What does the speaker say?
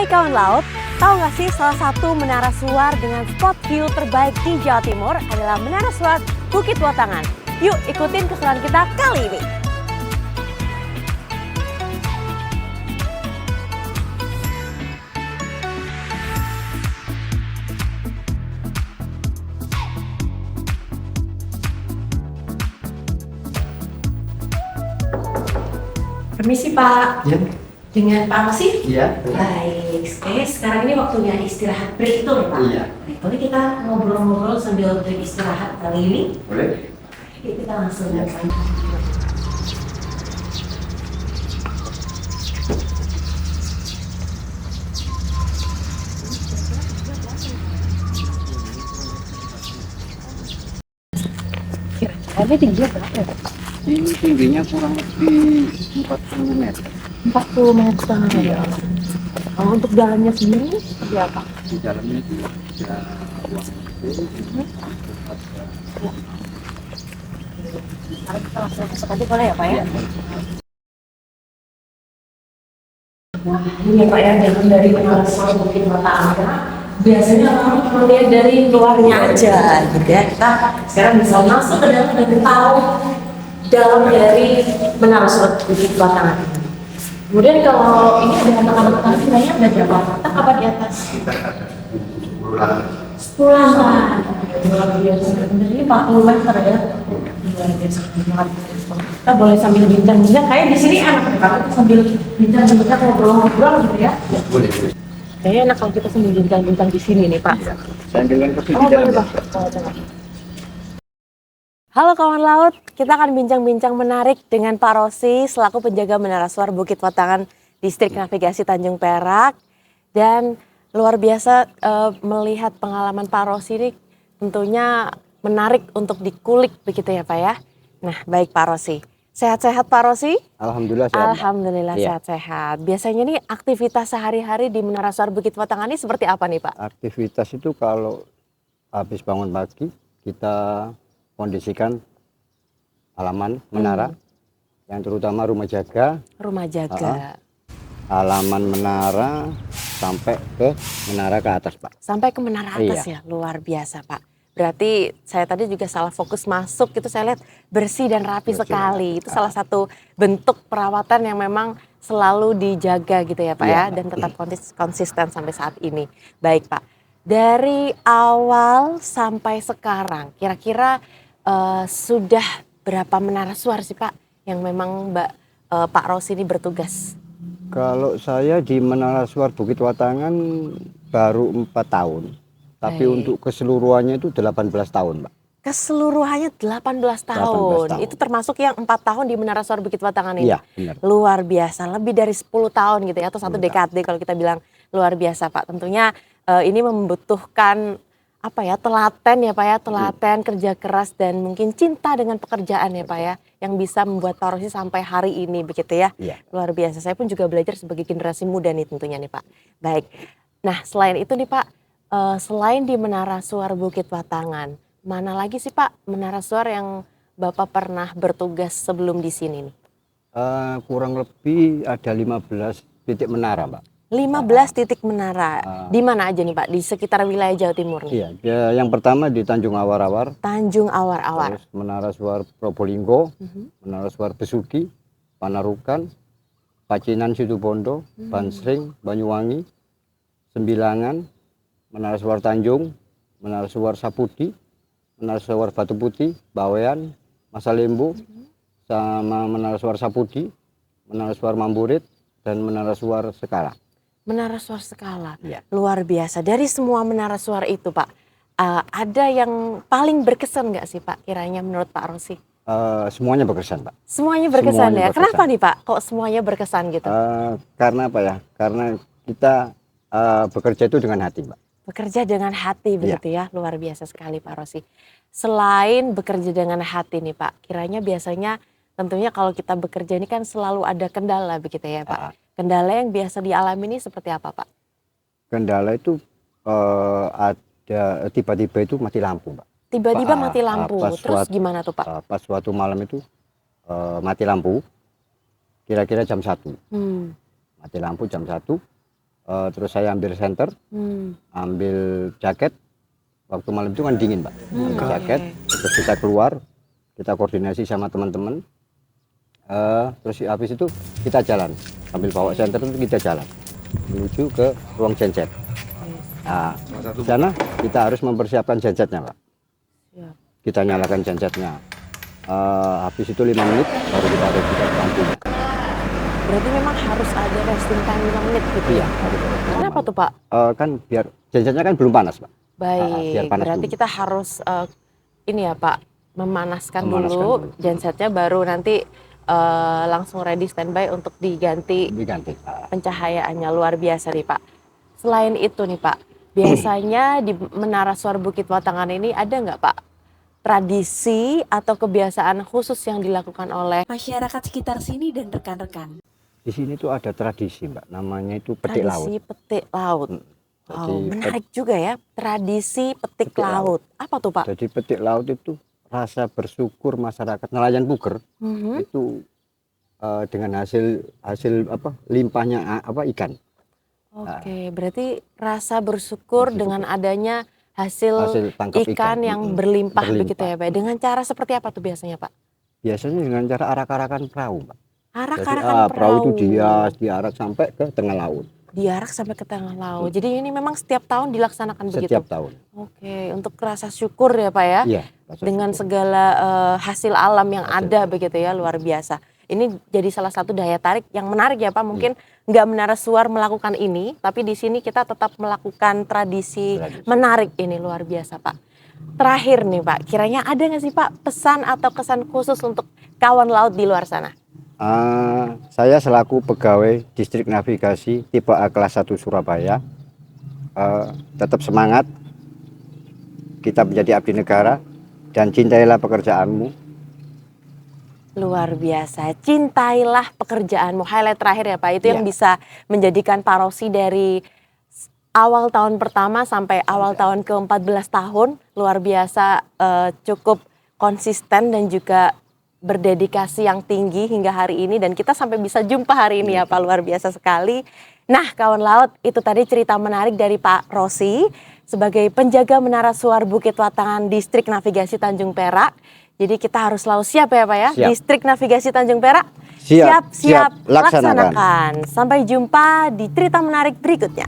Hai kawan laut, tahu nggak sih salah satu menara suar dengan spot view terbaik di Jawa Timur adalah Menara Suar Bukit Watangan. Yuk ikutin keseruan kita kali ini. Permisi Pak. Ya. Dengan Pak Rosi? Iya. Baik, sekarang ini waktunya istirahat break tour Pak. Iya. Boleh kita ngobrol-ngobrol sambil break istirahat kali ini? Boleh. Oke, kita langsung ya. Kira-kira tingginya berapa ya? Ini tingginya kurang lebih 40 meter. 40 meter. Iya. Kalau untuk jalannya sendiri seperti apa? Di dalamnya itu ada ruang guru, Sekarang kita langsung masuk aja boleh ya Pak ya? Nah ini ya Pak ya, jalan dari Menara Suar Bukit Watangan. Biasanya orang cuma lihat dari luarnya aja gitu ya. Kita sekarang bisa masuk ke dalam dan tahu dalam dari Menara Suar Bukit Watangan. Kemudian kalau ini ada anak-anak tadi banyak ada berapa lantai apa di atas? kita ada 10 lantai. 10 lantai. Luar biasa. Ini 40 meter ya. Luar biasa banget. Kita boleh sambil bincang-bincang. Kayak di sini enak ya Pak. Kita sambil bincang-bincang ngobrol-ngobrol gitu ya. Boleh, boleh. Kayaknya enak kalau kita sambil bincang-bincang di sini nih Pak. Iya. Saya ambilkan kopi di Oh boleh dalam. Pak. Halo kawan laut, kita akan bincang-bincang menarik dengan Pak Rosi selaku penjaga Menara Suar Bukit Watangan Distrik Navigasi Tanjung Perak. Dan luar biasa melihat pengalaman Pak Rosi ini tentunya menarik untuk dikulik begitu ya Pak ya. Nah baik Pak Rosi, sehat-sehat Pak Rosi? Alhamdulillah sehat. Alhamdulillah Iya. sehat-sehat. Biasanya nih aktivitas sehari-hari di Menara Suar Bukit Watangan ini seperti apa nih Pak? Aktivitas itu kalau habis bangun pagi kita kondisikan halaman menara yang terutama rumah jaga, Rumah jaga. halaman menara sampai ke menara ke atas Pak. Sampai ke menara atas Iya. ya, luar biasa Pak. Berarti saya tadi juga salah fokus masuk itu saya lihat bersih dan rapi Bersih dan sekali. rapi. Itu salah satu bentuk perawatan yang memang selalu dijaga gitu ya Pak Iya, ya. Pak. Dan tetap konsisten sampai saat ini. Baik Pak, dari awal sampai sekarang kira-kira sudah berapa menara suar sih Pak yang memang Pak Rosi ini bertugas? Kalau saya di Menara Suar Bukit Watangan baru 4 tahun. Tapi Baik. untuk keseluruhannya itu 18 tahun, Pak. Keseluruhannya 18 tahun. 18 tahun. Itu termasuk yang 4 tahun di Menara Suar Bukit Watangan ini. Iya, benar. Luar biasa, lebih dari 10 tahun gitu ya, atau 1 10 dekade kalau kita bilang luar biasa Pak. Tentunya ini membutuhkan apa ya, telaten ya Pak ya, telaten, kerja keras dan mungkin cinta dengan pekerjaan ya Pak ya, yang bisa membuat Pak Rosi sampai hari ini begitu ya. Iya. Luar biasa, saya pun juga belajar sebagai generasi muda nih tentunya nih Pak. Baik, nah selain itu nih Pak, selain di Menara Suar Bukit Watangan, mana lagi sih Pak menara suar yang Bapak pernah bertugas sebelum di sini nih? Kurang lebih ada 15 titik menara, Pak. 15 titik menara. Di mana aja nih Pak? Di sekitar wilayah Jawa Timur nih? Iya, yang pertama di Tanjung Awar-Awar, Tanjung Awar-Awar. terus Menara Suar Probolinggo, Menara Suar Besuki, Panarukan, Pacinan Situbondo, Bansring, Banyuwangi, Sembilangan, Menara Suar Tanjung, Menara Suar Sapudi, Menara Suar Batu Putih, Bawean, Masalembo, sama Menara Suar Sapudi, Menara Suar Mamburit, dan Menara Suar Sekala. Menara suar skala. Iya. Luar biasa. Dari semua menara suar itu Pak, ada yang paling berkesan nggak sih Pak kiranya menurut Pak Rosi? Semuanya berkesan, Pak. Semuanya berkesan Semuanya ya? Kenapa berkesan. nih Pak kok semuanya berkesan gitu? Karena apa ya? Karena kita bekerja itu dengan hati, Pak. Bekerja dengan hati Iya. begitu ya, luar biasa sekali Pak Rosi. Selain bekerja dengan hati nih Pak, kiranya biasanya tentunya kalau kita bekerja ini kan selalu ada kendala begitu ya Pak. Kendala yang biasa dialami ini seperti apa Pak? Kendala itu ada tiba-tiba itu mati lampu, Pak. Tiba-tiba mati lampu, pas terus gimana tuh Pak? Pas suatu malam itu mati lampu, kira-kira jam 1. Mati lampu jam 1, Terus saya ambil senter, ambil jaket. Waktu malam itu kan dingin, Pak. Ambil jaket, terus kita keluar, kita koordinasi sama teman-teman. Terus habis itu kita jalan, sambil bawa senter itu kita jalan menuju ke ruang genset. Nah, di sana kita harus mempersiapkan gensetnya, Pak. Kita nyalakan gensetnya. Habis itu 5 menit baru kita ada di lampunya. Berarti memang harus ada resting time 5 menit gitu Iya, ya? harus ada. Kenapa tuh Pak? Kan biar gensetnya kan belum panas, Pak. Baik, biar panas berarti dulu. kita harus ini ya Pak, memanaskan Memanaskan dulu dulu. gensetnya, baru nanti langsung ready standby untuk diganti Diganti. pencahayaannya. Luar biasa nih Pak. Selain itu nih Pak, biasanya di Menara Suar Bukit Watangan ini ada nggak Pak tradisi atau kebiasaan khusus yang dilakukan oleh masyarakat sekitar sini dan rekan-rekan? Di sini tuh ada tradisi, Mbak. Namanya itu petik laut. tradisi petik laut? Jadi, Oh, menarik juga ya, tradisi petik Petik laut. Apa tuh Pak? Jadi petik laut itu rasa bersyukur masyarakat nelayan Puger Mhm. itu dengan hasil apa limpahnya ikan. Oke, berarti rasa bersyukur dengan adanya hasil Tangkap ikan yang berlimpah begitu ya Berlimpah. Pak. Dengan cara seperti apa tuh biasanya Pak? Biasanya dengan cara arak-arakan perahu, Mbak. Jadi Arak-arakan perahu itu diarak sampai ke tengah laut diarak sampai ke tengah laut. Jadi ini memang setiap tahun dilaksanakan begitu. setiap tahun. Oke, untuk rasa syukur ya Pak ya. Iya. rasa Dengan syukur. segala hasil alam yang Hasil ada alam. begitu ya, luar biasa. Ini jadi salah satu daya tarik yang menarik ya Pak. Mungkin nggak Menara Suar melakukan ini, tapi di sini kita tetap melakukan tradisi menarik ini, luar biasa Pak. Terakhir nih Pak, kiranya ada nggak sih Pak pesan atau kesan khusus untuk kawan laut di luar sana? Saya selaku pegawai Distrik Navigasi tipe A kelas 1 Surabaya, tetap semangat, kita menjadi abdi negara, dan cintailah pekerjaanmu. Luar biasa, cintailah pekerjaanmu. Highlight terakhir ya Pak, itu yang bisa menjadikan Pak Rosi dari awal tahun pertama sampai awal tahun ke-14 tahun. Luar biasa, cukup konsisten dan juga berdedikasi yang tinggi hingga hari ini. Dan kita sampai bisa jumpa hari ini ya Pak, luar biasa sekali. Nah kawan laut, itu tadi cerita menarik dari Pak Rosi sebagai penjaga Menara Suar Bukit Watangan Distrik Navigasi Tanjung Perak. Jadi kita harus selalu siap ya Pak ya. Siap. Distrik Navigasi Tanjung Perak. Siap, Siap, laksanakan. laksanakan. Sampai jumpa di cerita menarik berikutnya.